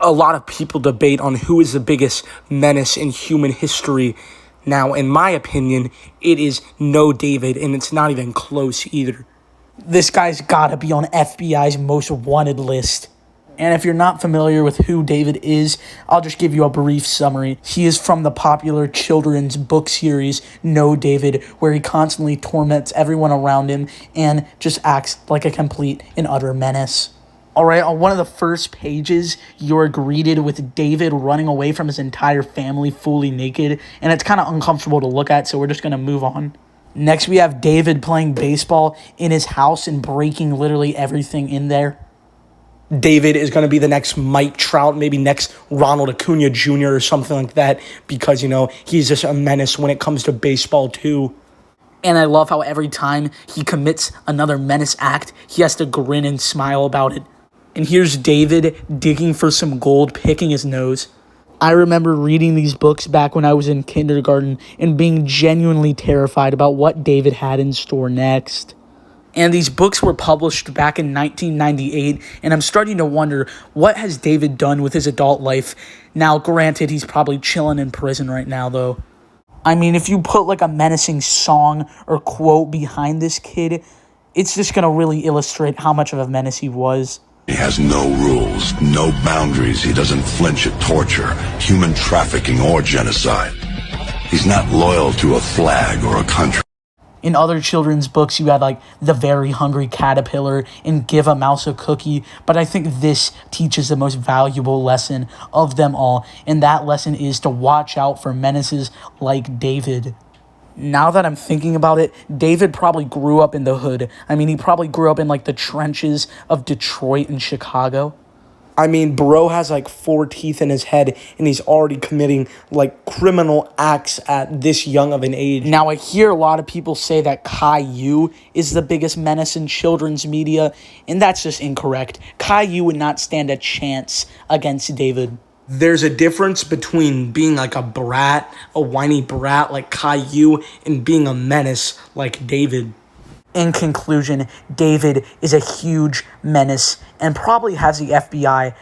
A lot of people debate on who is the biggest menace in human history. Now, in my opinion, it is no David, and it's not even close either. This guy's gotta be on FBI's most wanted list. And if you're not familiar with who David is, I'll just give you a brief summary. He is from the popular children's book series, No David, where he constantly torments everyone around him and just acts like a complete and utter menace. Alright, on one of the first pages, you're greeted with David running away from his entire family fully naked, and it's kind of uncomfortable to look at, so we're just going to move on. Next, we have David playing baseball in his house and breaking literally everything in there. David is going to be the next Mike Trout, maybe next Ronald Acuna Jr. or something like that, because, he's just a menace when it comes to baseball, too. And I love how every time he commits another menace act, he has to grin and smile about it. And here's David digging for some gold, picking his nose. I remember reading these books back when I was in kindergarten and being genuinely terrified about what David had in store next. And these books were published back in 1998, and I'm starting to wonder, what has David done with his adult life? Now, granted, he's probably chilling in prison right now, though. I mean, if you put like a menacing song or quote behind this kid, it's just going to really illustrate how much of a menace he was. He has no rules, no boundaries. He doesn't flinch at torture, human trafficking, or genocide. He's not loyal to a flag or a country. In other children's books, you had like The Very Hungry Caterpillar and Give a Mouse a Cookie, but I think this teaches the most valuable lesson of them all, and that lesson is to watch out for menaces like David. Now that I'm thinking about it, David probably grew up in the hood. I mean, he probably grew up in like the trenches of Detroit and Chicago. I mean, bro has like 4 teeth in his head, and he's already committing like criminal acts at this young of an age. Now, I hear a lot of people say that Caillou is the biggest menace in children's media, and that's just incorrect. Caillou would not stand a chance against David. There's a difference between being like a brat, a whiny brat like Caillou, and being a menace like David. In conclusion, David is a huge menace and probably has the FBI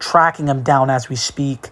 tracking him down as we speak.